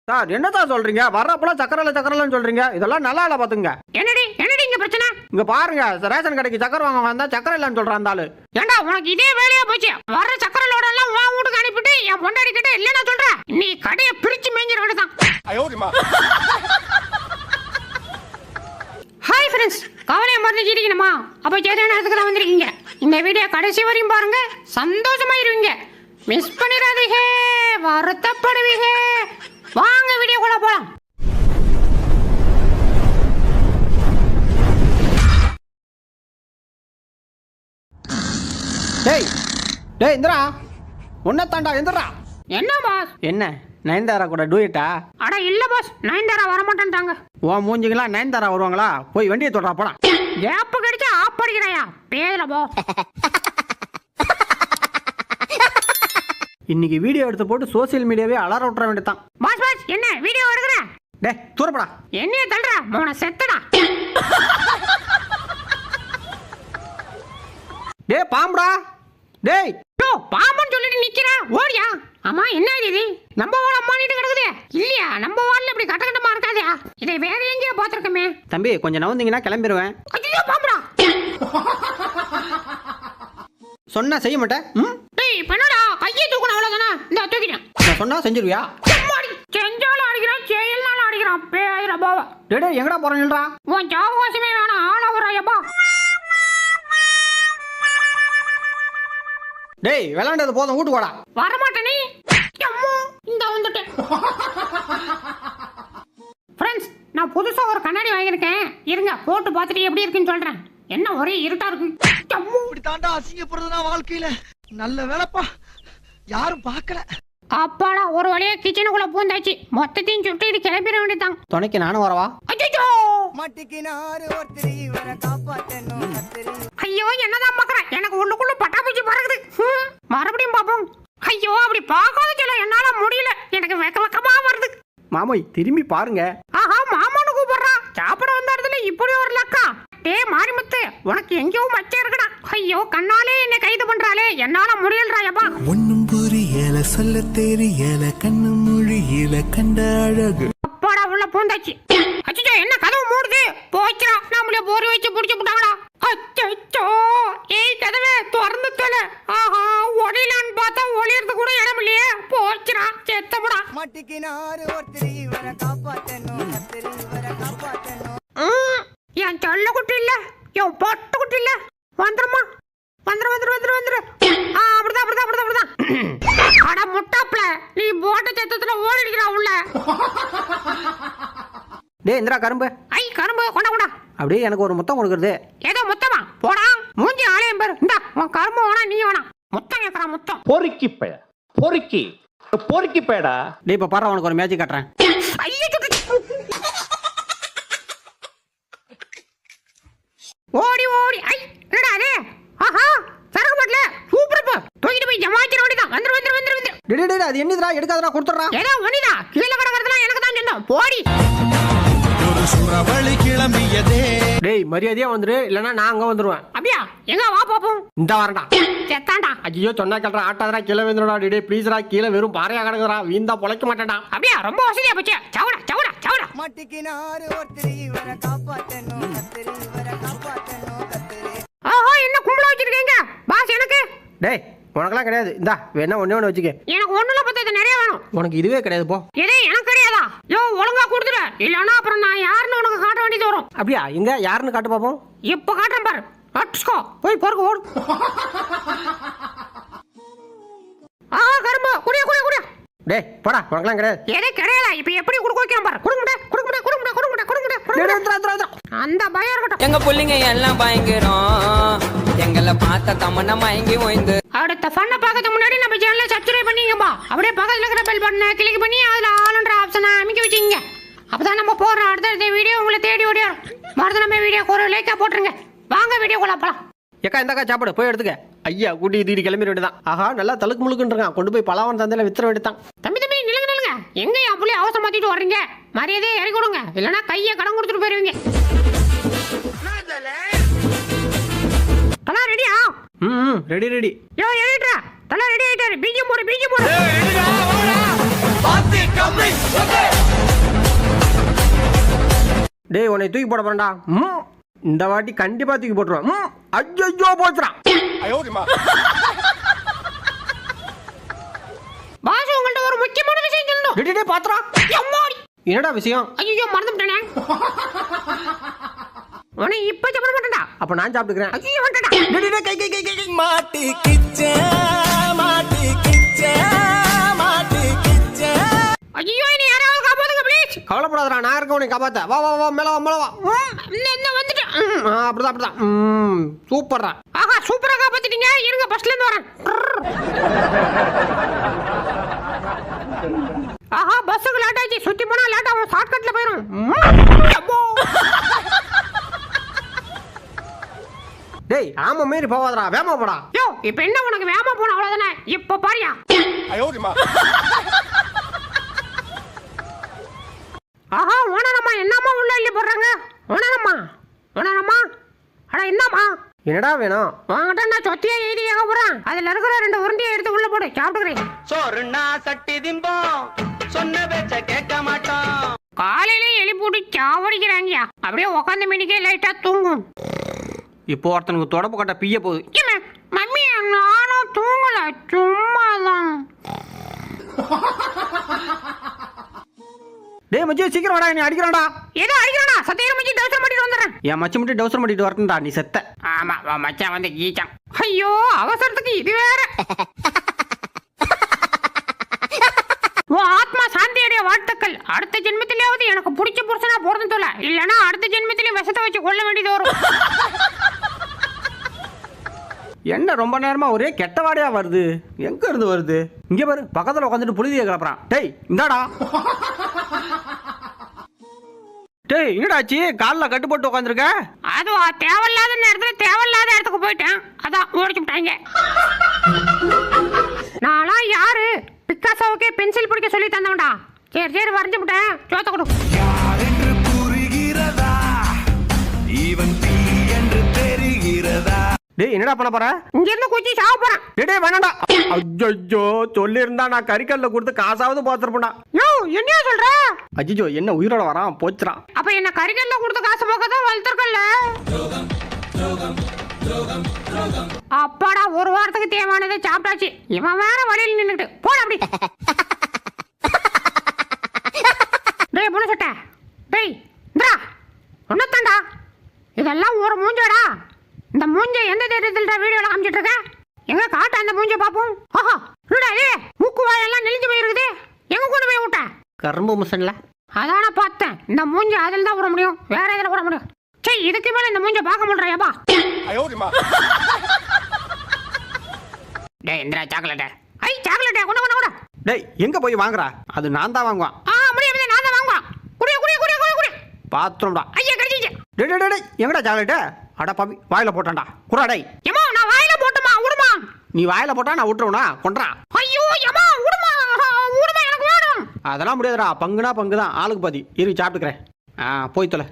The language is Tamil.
சார் என்னதான் சொல்றீங்க? வர்றப்பெல்லாம் சக்கரல சொல்றீங்க. இதெல்லாம் நல்லா இல்ல பாத்துங்க. என்னடி இங்க பிரச்சனை? இங்க பாருங்க, ரேஷன் கடைக்கு சக்கரை வாங்க வந்தா சக்கரை இல்லன்னு சொல்றான் அந்த ஆளு. ஏண்டா உனக்கு இதே வேலையா போச்சு? வர்ற சக்கரை லோட எல்லாம் உன் வீட்டுக்கு அனுப்பிட்டு என் பொண்டாடி கிட்ட இல்லன்னா சொல்ற. நீ கடையை பிரிச்சு மேஞ்சிர வேண்டியதான். ஹாய் ஃப்ரெண்ட்ஸ், கவலையை மறந்துச்சிருக்கணுமா? அப்போ சரியான இடத்துக்கு தான் வந்திருக்கீங்க. இந்த வீடியோ கடைசி வரையும் பாருங்க, சந்தோஷமா இருவீங்க. மிஸ் பண்ணிடாதீங்க, வருத்தப்படுவீங்க. வாங்க வீடியோக்குள்ள போலாம். டேய் டேய் இந்திரா, உன்னை தாண்டா எந்திரா. என்ன பாஸ்? என்ன நயன்தாரா கூட டூயட்டா? அட இல்ல பாஸ், நயன்தாரா வர மாட்டேன்ட்டாங்க. உன் மூஞ்சிங்களா நயன்தாரா வருவாங்களா? போய் வண்டியை தொடரா போடா. கேப்பு கடிச்சா ஆப் அடிக்கிறாயா? பேயல போ. இன்னைக்கு வீடியோ எடுத்து போட்டு சோசியல் மீடியாவே அலற விட்டுற வேண்டியதான். பாஸ் பாஸ் என்ன வீடியோ எடுக்கிற? டேய் தூரப்படா. என்னைய தள்ளுற மோன செத்தடா. டேய் பாம்புடா. டேய் டோ பாம்புன்னு சொல்லிட்டு நிக்கிற, ஓடியா? ஆமா என்ன இது? நம்ம வாழ மாட்டிட்டு கிடக்குதே. இல்லையா நம்ம வாழல இப்படி கட்டமா இருக்காதே. இதை வேற எங்கேயோ பாத்துருக்கமே. தம்பி கொஞ்சம் நவந்தீங்கன்னா கிளம்பிடுவேன். ஐயோ பாம்புடா. சொன்னா செய்ய மாட்டேன். டேய் பண்ணடா, கையை தூக்கணும் அவ்வளவுதானே. இந்த தூக்கிட்டேன். நான் சொன்னா செஞ்சிருவியா? செஞ்சாலும் அடிக்கிறான், செயல்னாலும் அடிக்கிறான். பேயிர பாவா. டேய் எங்கடா போறேன்டா? உன் ஜாவாசமே வேணாம், ஆள வராயப்பா. டேய் விளையாண்டது போதும், வீட்டு போடா. வரமாட்டே நீ. அம்மா இந்த வந்துட்டேன். ஃப்ரெண்ட்ஸ், நான் புதுசா ஒரு கண்ணாடி வாங்கியிருக்கேன். இருங்க போட்டு பார்த்துட்டு எப்படி இருக்குன்னு சொல்றேன். என்ன ஒரே இருட்டா இருக்கு. இப்படி தாண்டா அசிங்கப்படுறதுனா வாழ்க்கையில. நல்ல வேலைப்பா, யாரும் பார்க்கல. அப்பாடா ஒரு வழியா கிச்சனுக்குள்ள பூந்தாச்சு. மொத்தத்தையும் சுட்டு கிளம்பிட வேண்டியதான். துணைக்கு நானும் வரவா? ஐயோ என்னதான் பாக்குறேன், எனக்கு உள்ளுக்குள்ள பட்டாப்பூச்சி பறக்குது. மறுபடியும் பாப்போம். ஐயோ அப்படி பார்க்காத சொல்ல, என்னால முடியல. எனக்கு வெக்க வெக்கமா வருது. மாமோய் திரும்பி பாருங்க. ஆஹா மாமான்னு கூப்பிடுறா. சாப்பிட வந்த இடத்துல இப்படி ஒரு லக்கா. டே மாரிமுத்து, உனக்கு எங்கேயோ மச்சம் இருக்குடா. ஐயோ கண்ணாலே என்ன கைது பண்றாளே, என்னால முடியலறாயப்பா. ஒண்ணும் புரியல, சொல்ல தெரியல, கண்ணு மொழியில கண்ட அழகு. அப்பாடா உள்ள பூந்தாச்சு. அச்சோ என்ன கதவு மூடுது? போச்சுடா, நம்மளே போரி வச்சு புடிச்சு போட்டாங்கடா. அச்சோ ஏய் கதவே திறந்து தல. ஆஹா ஒளிலான்னு பார்த்தா ஒளியறது கூட இடம் இல்லையே. போச்சுடா, செத்தப்படா. மாட்டிக்கினாரு ஒருத்தரி வர காப்பாத்தணும், கத்தரி வர காப்பாத்தணும். என் சொல்ல குட்டி இல்ல, என் பொட்டு குட்டி இல்ல. வந்துருமா வந்துரு. அப்படிதான். அட முட்டாப்ல, நீ போட்ட சத்தத்துல ஓடிடுறா உள்ள. டேய் இந்திரா கரும்பு. ஐ கரும்பு கொண்டா. அப்படியே எனக்கு ஒரு முத்தம் கொடுக்குறது. ஏதோ முத்தமா போடா. மூஞ்சி ஆலயம் பேரு. இந்த உன் கரும்பு வேணா நீ வேணா. முத்தம் கேட்கறான் முத்தம். பொறுக்கி பேடா. டேய் இப்ப பாரு, உனக்கு ஒரு மேஜிக் காட்டுறேன். ஐயோ ஓடி ஐ என்னடா அது? ஆஹா சரக்கு பாட்ல சூப்பர் பா. தூக்கிட்டு போய் ஜமாச்சிர ஓடிதான். வந்துரு. டேய் அது என்னதுடா? எடுக்காதடா, கொடுத்துறா. ஏதோ ஒண்ணுடா, கீழ கடக்கறதெல்லாம் எனக்கு தான் சொன்னோம். போடி. ஒரு சுறவழி கிளம்பியதே. டேய் மரியாதையா வந்துரு, இல்லனா நான் அங்க வந்துருவேன். அப்படியா? எங்க வா பாப்போம். இந்த வரடா. செத்தான்டா. ஐயோ சொன்னா கேள்றா, ஆட்டாதடா, கீழ விழுந்துடா. டேய் ப்ளீஸ்டா, கீழ வெறும் பாறையா கிடக்குறா. வீந்தா பொளைக்க மாட்டேன்டா. அப்படியா? ரொம்ப வசதியா போச்சு. சவுடா. மாட்டிக்கினாரு ஒருத்தரி வர காப்பாத்தணும், கத்தரி வர காப்பாத்தணும், கத்தரி. ஆஹா என்ன கும்பல வச்சிருக்கீங்க? பாஸ் எனக்கு. டேய் உனக்கெல்லாம் கிடையாது. இந்தா வேணா ஒண்ணே வச்சுக்க. எனக்கு ஒண்ணுல பத்தது நிறைய வேணும். உனக்கு இதுவே கிடையாது போ. இதே எனக்கு கிடையாதா? யோ ஒழுங்கா கொடுத்துரு, இல்லனா அப்புறம் நான் யாருன்னு உனக்கு காட்ட வேண்டியது வரும். அப்படியா? எங்க யாருன்னு காட்டு பாப்போம். இப்ப காட்டுறேன் பாரு. அட்ஸ்கோ போய் பொறுக்கு ஓடு. கரும்பு குடியா. டேய் போடா, உனக்கெல்லாம் கிடையாது. எதே கிடையாதா? இப்ப எப்படி குடுக்க வைக்கிறேன் பாரு. குடுங்கடா. அந்த பயம் இருக்கட்டும். எங்க புள்ளிங்க எல்லாம் பயங்கரம், எங்களை பார்த்த தமன்னா மயங்கி ஓய்ந்து. அடுத்த ஃபன்ன பார்க்கறதுக்கு முன்னாடி நம்ம சேனலை சப்ஸ்கிரைப் பண்ணிங்கப்பா. அப்படியே பக்கத்துல இருக்கிற பெல் பட்டனை கிளிக் பண்ணி அதுல ஆல்ன்ற ஆப்ஷனை அமைக்க வச்சுங்க. அப்பதான் நம்ம போடுற அடுத்த வீடியோ உங்களை தேடி ஓடிடும். மறந்து நம்ம வீடியோக்கு ஒரு லைக்கா போட்டுருங்க. வாங்க வீடியோக்குள்ள போலாம். ஏக்கா இந்தாக்கா சாப்பாடு போய் எடுத்துக்க. ஐயா கூட்டி தீடி கிளம்பிட வேண்டியதான். ஆஹா நல்லா தலுக்கு முழுக்குன்றான். கொண்டு போய் பலாவன் தந்தையில வித்துற வேண்டியதான். தம்பி நில்லுங்க. எங்க அப்படி அவசரம் மாத்திட்டு வர்றீங்க? மரியாதையை இறக்கி கொடுங்க, இல்லைன்னா கையை கடன் கொடுத்துட்டு போயிருவீங்க. தலா ரெடியா? ரெடி. யோ எடிட்டா, தலா ரெடி ஆயிட்டாரு. பீஜம் போடு. பாத்து கம்மி டேய் உன்னை தூக்கி போட போறேன்டா. இந்த வாட்டி கண்டிப்பா தூக்கி போட்டுருவேன். ஐயோ போச்சுறான். பாஸ் உங்கள்ட்ட ஒரு முக்கியமான விஷயம் சொல்லணும். டேய் பாத்துறா. எம்மாடி. என்னடா விஷயம்? ஐயோ மறந்துட்டேனே. உன்னை இப்ப சாப்பிட மாட்டேன்டா. அப்ப நான் சாப்பிட்டுக்கிறேன். ஐயோ வந்துடா. கை மாட்டிக்கிச்சே மாட்டிக்கிச்சே மாட்டிக்கிச்சே. ஐயோ நீ யாராவது காப்பாத்துங்க ப்ளீஸ். கவலைப்படாதடா, நான் இருக்க உன்னை காப்பாத்த. வா வா வா மேல வா மேல வா. என்ன வந்துட்டேன். அப்படிதான் அப்படிதான். சூப்பர்டா. ஆஹா சூப்பரா காப்பாத்திட்டீங்க. இருங்க பஸ்ல இருந்து வரேன். ஆஹா பஸ்ஸுக்கு லேட் ஆச்சு. சுத்தி போனா லேட் ஆகும். ஷார்ட்கட்ல போயிரும். டேய் ஆமா மீறி போவாதடா, வேமா போடா. யோ இப்போ என்ன உனக்கு வேமா போன அவ்வளவுதானே. இப்ப பாரியா. ஆஹா ஓனரம்மா என்னம்மா உள்ள இல்ல போடுறாங்க. ஓனரம்மா அட என்னம்மா என்னடா வேணும்? வாங்கடா நான் சொத்தியா எழுதி கேட்க போறேன். அதுல இருக்கிற 2 உருண்டையை எடுத்து உள்ள போடு, சாப்பிட்டுக்கிறேன். சோறுனா சட்டி திம்போம் சொன்ன பேச்ச கேட்க மாட்டோம். காலையில எழுப்பி சாவடிக்கிறாங்கயா. அப்படியே உட்காந்து மணிக்கே லைட்டா தூங்கும். இப்போ ஒருத்தனுக்கு தொடப்பு கட்ட பிய போகுது. மம்மி நானும் தூங்கல, சும்மாதான். டேய் மச்சி சீக்கிரம் வாடா, நீ அடிக்கறான்டா. ஏதோ அடிக்கறானா? சத்தியம் மச்சி டவுசர் மாட்டிட்டு வந்துறேன். என் மச்சி மட்டும் டவுசர் மாட்டிட்டு வரட்டா, நீ செத்த. ஆமா மச்சான் வந்து கீச்சான். ஐயோ அவசரத்துக்கு இது வேற. ஆத்மா சாந்தியுடைய வாழ்த்துக்கள். அடுத்த ஜென்மத்திலேயாவது எனக்கு பிடிச்ச புருஷனா பிறந்து தொலை, இல்லனா அடுத்த ஜென்மத்திலேயும் விஷத்தை வச்சு கொள்ள வேண்டியது வரும். என்ன ரொம்ப நேரமா ஒரே கெட்ட வாடையா வருது? எங்க இருந்து வருது? இங்க பாரு, பக்கத்துல உட்காந்துட்டு புழுதியை கிளப்புறான். டேய் இந்தாடா. டேய் என்னடாச்சு, காலில் கட்டு போட்டு உட்காந்துருக்க? அதுவா தேவையில்லாத நேரத்துல தேவையில்லாத இடத்துக்கு போயிட்டேன், அதான் ஓடிச்சு விட்டாங்க. நானா யாரு? பிக்காசோவுக்கே பென்சில் பிடிக்க சொல்லி தந்தவன்டா. சரி வரைஞ்சு விட்டேன், சோத்த கொடு. யாரென்று புரிகிறதா இவன் தீ என்று தெரிகிறதா. டேய் என்னடா பண்ண போற? இங்க இருந்து குச்சி சாவ போறேன். டேய் வேணாம்டா. ஐயோ சொல்லி இருந்தா நான் கறிக்கல்ல கொடுத்து காசாவது பாத்துறப்படா. யோ என்னையா சொல்ற? அஜிஜோ என்ன உயிரோட வரான் போச்சுறான். அப்ப என்ன கறிக்கல்ல கொடுத்து காசு போக்கதான் வளர்த்துருக்கல்ல. அப்பாடா ஒரு வாரத்துக்கு தேவையானதை சாப்பிட்டாச்சு. இவன் வேற வழியில் நின்னுட்டு போட அப்படி. டேய் புன சட்டை, டேய் இந்தா ஒன்னத்தாண்டா. இதெல்லாம் ஒரு மூஞ்சடா. இந்த மூஞ்ச எந்த தேட்டத்துல வீடியோல காமிச்சிட்டு இருக்க? எங்க காட்ட அந்த மூஞ்ச பாப்போம். ஆஹா என்னடா இது, மூக்கு வாயெல்லாம் நெளிஞ்சு போயிருக்குது. எங்க கொண்டு போய் விட்ட? கரும்பு மிஷன்ல. அதான பார்த்தேன். இந்த மூஞ்ச அதில் தான் விட முடியும், வேற எதில் விட முடியும்? சரி இதுக்கு மேல இந்த மூஞ்ச பார்க்க முடியாப்பா. டேய் இந்திரா சாக்லேட். ஐ சாக்லேட் கொண்டு கொண்டு கொண்டு. டேய் எங்க போய் வாங்குறா? அது நான் தான் வாங்குவான். முடியாது நான் தான் வாங்குவேன். குடிய குடிய குடிய குடிய குடிய. பாத்ரூம்டா. ஐயா கடிச்சிச்சு. டேய் டேய் டேய் எங்கடா சாக்லேட்? அட பாவி வாயில போட்டான்டா. குறா டேய். ஏமா நான் வாயில போட்டுமா விடுமா? நீ வாயில போட்டா நான் விட்டுறவனா? கொன்றா. ஐயோ ஏமா விடுமா விடுமா, எனக்கு வேணும். அதெல்லாம் முடியாதுடா, பங்குனா பங்கு தான், ஆளுக்கு பாதி. இரு சாப்பிட்டுக்கிறேன். போய் தொலை.